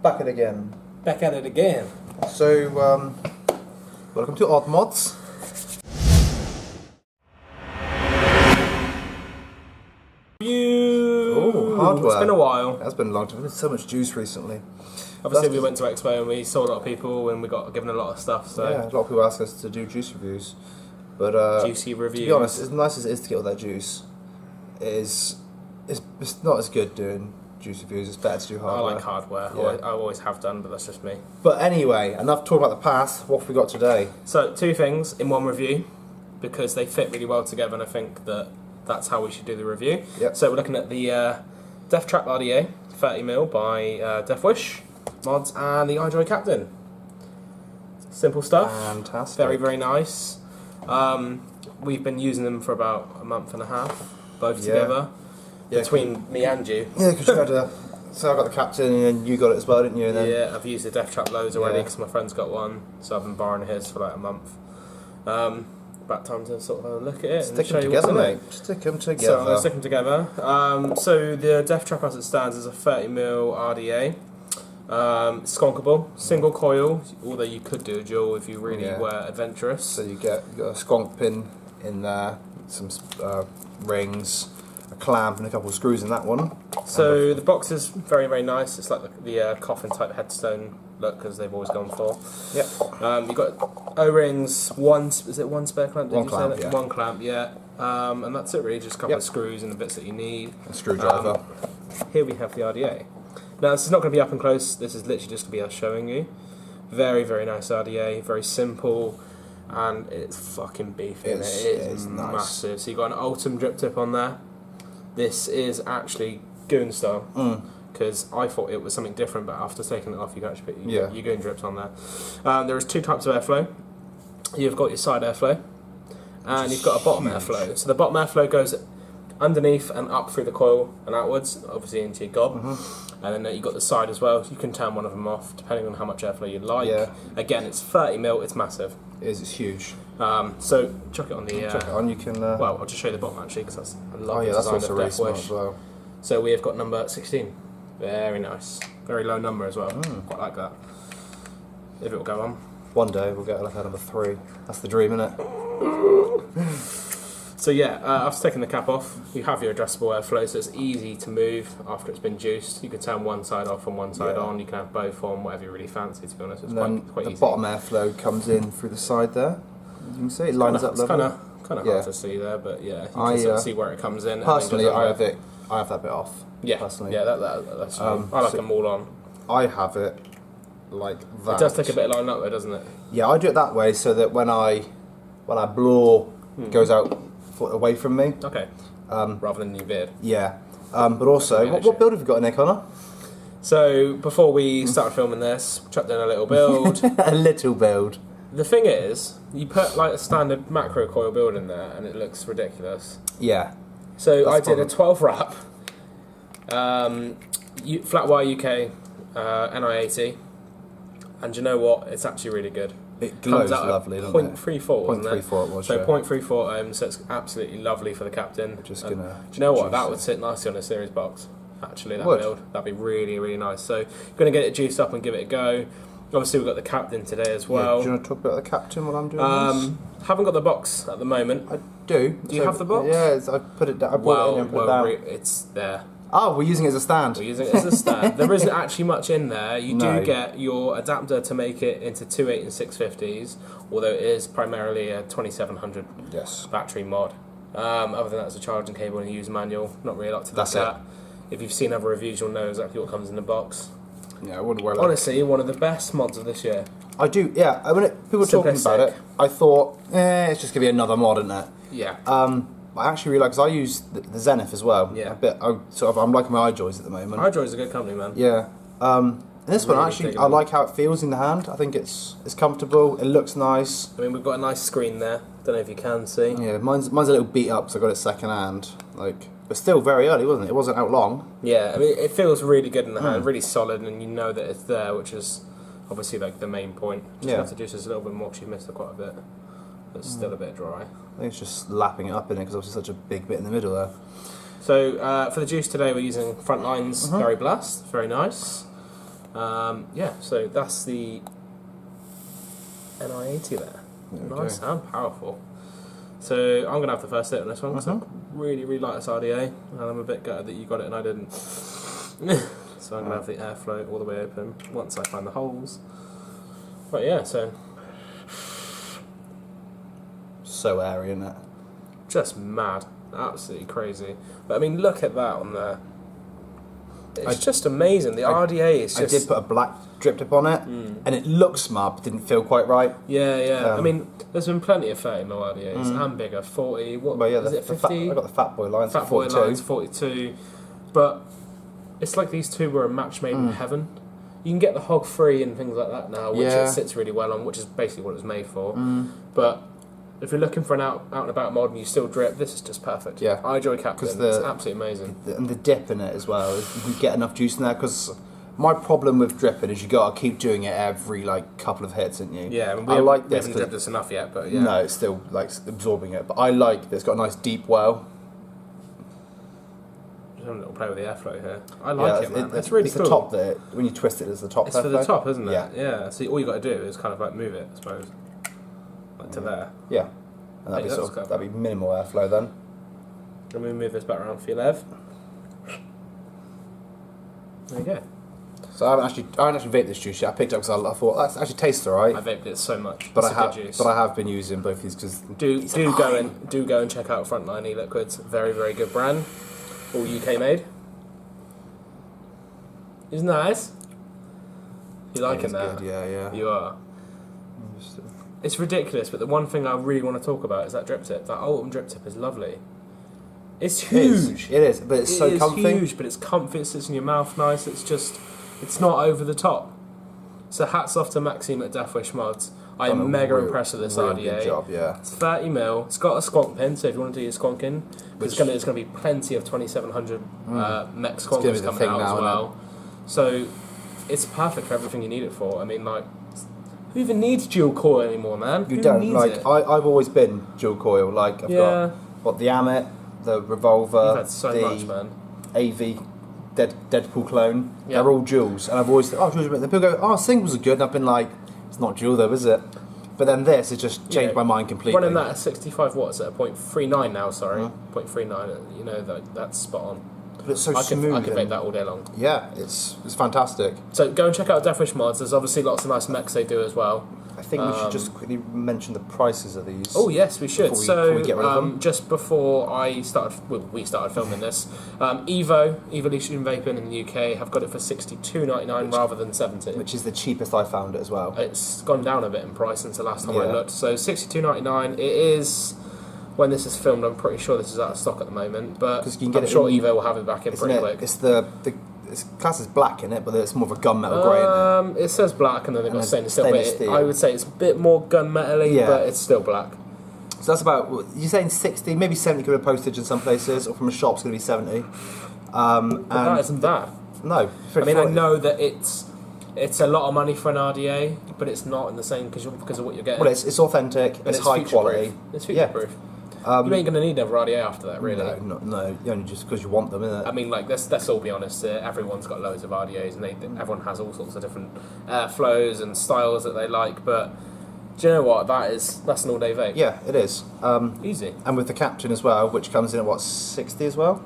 back at it again. Back at it again. So, welcome to Oddmods. Oh, hardware. It's been a while. It's been a long time. There's been so much juice recently. Obviously, we went to Expo and we saw a lot of people and we got given a lot of stuff. So yeah, a lot of people ask us to do juice reviews, but juicy reviews. To be honest, as nice as it is to get all that juice, it's not as good doing juice reviews. It's better to do hardware. I like hardware. Yeah. I always have done, but that's just me. But anyway, enough talk about the past. What have we got today? So two things in one review because they fit really well together, and I think that's how we should do the review. Yep. So we're looking at the Deathtrap RDA 30mm by Deathwish mods and the iJoy Captain. Simple stuff. Fantastic. Very, very nice. We've been using them for about a month and a half, both together, between me and you. Yeah, because you had a... So I got the Captain and then you got it as well, didn't you? And then yeah, I've used the Deathtrap loads already because my friend's got one, so I've been borrowing his for like a month. About time to sort of look at it and show you what's in it. Stick them together. So I'm going to stick them together. So the Deathtrap as it stands is a 30mm RDA. Skonkable, single coil, although you could do a dual if you really were adventurous. So you got a skonk pin in there, some rings, a clamp and a couple of screws in that one. So the box is very, very nice. It's like the coffin type headstone look as they've always gone for. Yep. You've got O-rings, one spare clamp? One clamp, yeah. One clamp, yeah. And that's it really, just a couple of screws and the bits that you need. A screwdriver. Here we have the RDA. Now this is not going to be up and close, this is literally just going to be us showing you. Very, very nice RDA, very simple, and it's fucking beefy. It is massive. Nice. So you've got an ULTEM drip tip on there. This is actually goon style, because I thought it was something different, but after taking it off you can actually put your goon drips on there. There is two types of airflow. You've got your side airflow, and you've got a bottom airflow. So the bottom airflow goes underneath and up through the coil and outwards, obviously into your gob. And then you've got the side as well. You can turn one of them off depending on how much airflow you like. Yeah. Again, it's 30mm, it's massive. It is, it's huge. So chuck it on the... chuck it on, you can... well, I'll just show you the bottom actually, because that's a lovely that's design also of really smart Deathwish. as well. So we have got number 16. Very nice. Very low number as well. Quite like that. If it will go on. One day we'll get like a number 3. That's the dream, isn't it? So yeah, after taking the cap off, you have your addressable airflow, so it's easy to move after it's been juiced. You can turn one side off and one side on. You can have both on, whatever you really fancy, to be honest. It's quite easy. The bottom airflow comes in through the side there. You can see it lines up level. It's kind of hard to see there, but yeah, you can sort of see where it comes in. Personally, I have that bit off. Yeah, personally. Yeah, that's I like them all on. I have it like that. It does take a bit of line up though, doesn't it? Yeah, I do it that way so that when I blow, it goes out away from me. Okay. Rather than your beard. Yeah. But also, what build have you got in there, Connor? So before we started filming this, chucked in a little build. A little build. The thing is, you put like a standard macro coil build in there, and it looks ridiculous. Yeah. So I did a 12 wrap, flat wire UK, NI80, and you know what? It's actually really good. It glows lovely, doesn't it? 0.34, wasn't it? 0.34 it was, so 0.34 ohms, so it's absolutely lovely for the Captain. Just gonna. Do you know what? That would sit nicely on a series box. Actually, that build, that'd be really, really nice. So you're gonna get it juiced up and give it a go. Obviously, we've got the Captain today as well. Do you want to talk about the Captain while I'm doing this? Haven't got the box at the moment. I do. Do you have the box? Yeah, I put it down. I brought it in and put it down. It's there. Oh, we're using it as a stand. We're using it as a stand. There isn't actually much in there. You do get your adapter to make it into 2.8 and 650s, although it is primarily a 2700 battery mod. Other than that, it's a charging cable and a user manual. Not really a lot to look at. If you've seen other reviews, you'll know exactly what comes in the box. Yeah, I wouldn't worry. Honestly, one of the best mods of this year. I do, yeah. When people were talking about it, I thought, it's just gonna be another mod, isn't it? Yeah. I actually really like, because I use the Zenith as well. Yeah. I'm liking my iJoys at the moment. iJoy's a good company, man. Yeah. And this one actually, I like how it feels in the hand. I think it's comfortable. It looks nice. I mean, we've got a nice screen there. Don't know if you can see. Yeah, mine's a little beat up because I got it second hand. But still very early, wasn't it? It wasn't out long. Yeah, I mean, it feels really good in the hand, really solid, and you know that it's there, which is obviously like the main point. Just have to juice this a little bit more because you missed it quite a bit. But it's still a bit dry. I think it's just lapping it up in it because obviously such a big bit in the middle there. So for the juice today, we're using Frontlines Berry Blast. Very nice. Yeah, so that's the NI80 there. Nice and powerful. So I'm going to have the first hit on this one because I really, really like this RDA, and I'm a bit gutted that you got it and I didn't. So I'm going to have the airflow all the way open once I find the holes. But yeah, so airy, isn't it? just mad, absolutely crazy. But I mean, look at that on there. It's just amazing. The RDA is just... I did put a black drip tip on it, and it looked smart, but didn't feel quite right. Yeah. I mean, there's been plenty of 30mm RDAs and bigger, 40. What is it? 50? I got the Fat Boy lines. Fat Boy lines, 42. But it's like these two were a match made in heaven. You can get the hog free and things like that now, which it sits really well on, which is basically what it was made for. But if you're looking for an out and about mod and you still drip, this is just perfect. Yeah, iJoy Captain, it's absolutely amazing. And the dip in it as well, you get enough juice in there, because my problem with dripping is you got to keep doing it every like couple of hits, don't you? Yeah, I mean, we haven't dripped this enough yet, but yeah. No, it's still like absorbing it, but I like that it's got a nice deep well. Just having a little play with the airflow here. I like it, man. It's really cool. The top there, when you twist it, there's the top. It's for the top, isn't it? Yeah. So all you got to do is kind of like move it, I suppose, like to there. Yeah. And that'd be minimal airflow then. Let me move this back around for you, Lev. There you go. So I haven't actually vaped this juice yet. I picked it up because I thought that actually tastes alright. I vaped it so much. But I have been using both these because do go and check out Frontline E-Liquids. Very, very good brand. All UK made. It's nice. You liking that? Good, yeah. You are. It's ridiculous, but the one thing I really want to talk about is that drip tip. That ULTEM drip tip is lovely. It's huge. It is, but it's so comfy. It's huge, but it's comfy. It sits in your mouth nice. It's not over the top. So hats off to Maxime at Deathtrap. I'm mega impressed with this RDA. Good job, yeah. It's 30mm. It's got a squonk pin, so if you want to do your squonking, there's going to be plenty of 2700 mech squonkers coming out as well. So it's perfect for everything you need it for. I mean, like, who even needs dual coil anymore, man? You don't. Like, I've always been dual coil. Like, I've got the Amit, the Revolver, You've had so much, man. AV, Deadpool clone. They're all duals, and I've always thought, duals. Then people go, singles are good, and I've been like, it's not dual though, is it? But then this, it just changed my mind completely. Running that at 65 watts at a 0.39 now, 0.39. You know that's spot on. But it's so smooth. I could vape that all day long. Yeah, it's fantastic. So go and check out Deathtrap. There's obviously lots of nice mechs they do as well. I think we should just quickly mention the prices of these. Oh yes, we should. Before we get rid of them. Just before we started filming this, Evolution Vaping in the UK have got it for $62.99 rather than $70, which is the cheapest I found it as well. It's gone down a bit in price since the last time I looked. So $62.99. It is. When this is filmed, I'm pretty sure this is out of stock at the moment, but I'm sure Evo will have it back in pretty quick. It's it's class is black in it, but it's more of a gunmetal grey in it. It says black, and then they've got stainless steel. I would say it's a bit more gunmetal-y, but it's still black. So that's about, you're saying 60, maybe 70 quid of postage in some places, or from a shop it's going to be 70. But that isn't bad. No. I mean, I know that it's a lot of money for an RDA, but it's not in the same because of what you're getting. Well, it's authentic, it's high quality. It's future-proof. You ain't going to need another RDA after that, really. No, only just because you want them, isn't it? I mean, like, let's all be honest, everyone's got loads of RDAs, and everyone has all sorts of different flows and styles that they like, but do you know what? That's an all-day vape. Yeah, it is. Easy. And with the Captain as well, which comes in at, 60 as well?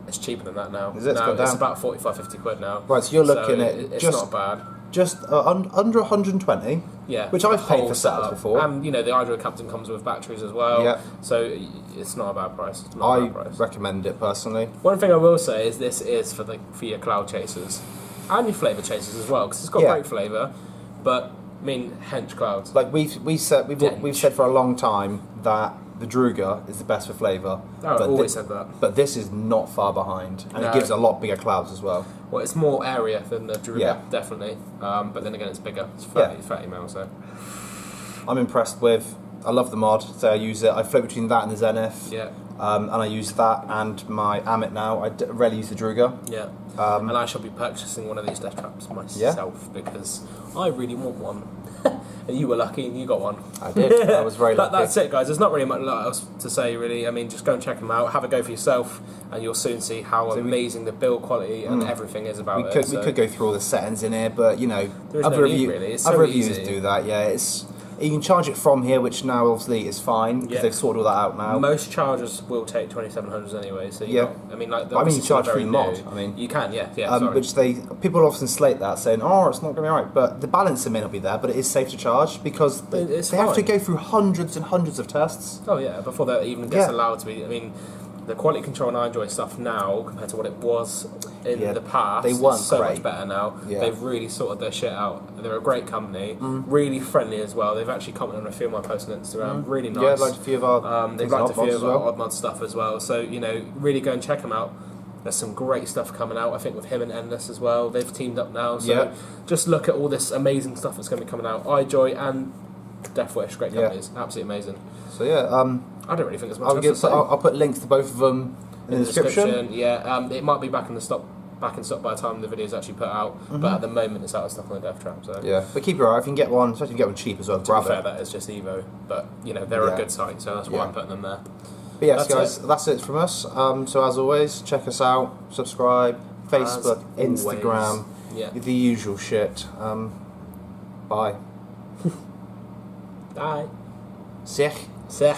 It's cheaper than that now. Is it? No, it's about 45-50 quid now. Right, so you're looking at it's not bad. Just under 120. Yeah, which I've paid for setups before. And the iJoy Captain comes with batteries as well. Yeah. So it's not a bad price. I recommend it personally. One thing I will say is this is for your cloud chasers and your flavour chasers as well, because it's got great flavour. But I mean, hench clouds. Like we've said for a long time that the Druga is the best for flavour. I've always said that. But this is not far behind, and it gives a lot bigger clouds as well. Well, it's more area than the Druga, definitely. But then again, it's bigger. It's 30 mil, so. I'm impressed with. I love the mod, so I use it. I float between that and the Zenith. Yeah. and I use that and my Amit now. I rarely use the Druga. Yeah. And I shall be purchasing one of these death traps myself because I really want one. And you were lucky and you got one. I did. I was very lucky. That's it, guys. There's not really much else to say, really. I mean, just go and check them out. Have a go for yourself, and you'll soon see how amazing the build quality and everything is about it. We could go through all the settings in here, but you know, other reviews do that. Yeah, you can charge it from here, which now obviously is fine because they've sorted all that out now. Most chargers will take 2700s anyway, so you charge through mod. I mean, you can, which people often slate that, saying, "Oh, it's not going to be right." But the balancer may not be there, but it is safe to charge because they have to go through hundreds and hundreds of tests. Oh yeah, before that even gets allowed to be. I mean, the quality control and iJoy stuff now compared to what it was in the past, they weren't so great. Much better now. Yeah. They've really sorted their shit out. They're a great company, really friendly as well. They've actually commented on a few of my posts on Instagram. Really nice. Yeah, I've liked a few of our they've liked a few of our Oddmods stuff as well. So really go and check them out. There's some great stuff coming out. I think with him and Endless as well. They've teamed up now. So just look at all this amazing stuff that's going to be coming out. iJoy and Death Wish, great companies, absolutely amazing. So yeah, I don't really think there's much else to say. I'll put links to both of them in the description. Yeah, it might be back in stock by the time the video is actually put out. But at the moment, it's out of stock on the Deathtrap. So yeah, but keep your eye. If you can get one, especially if you can get one cheap as well, grab it. That is just Evo, but they're a good site, so that's why I'm putting them there. But yes, guys, that's it from us. So as always, check us out, subscribe, Facebook, Instagram, the usual shit. Bye. Bye. Zeg. Zeg.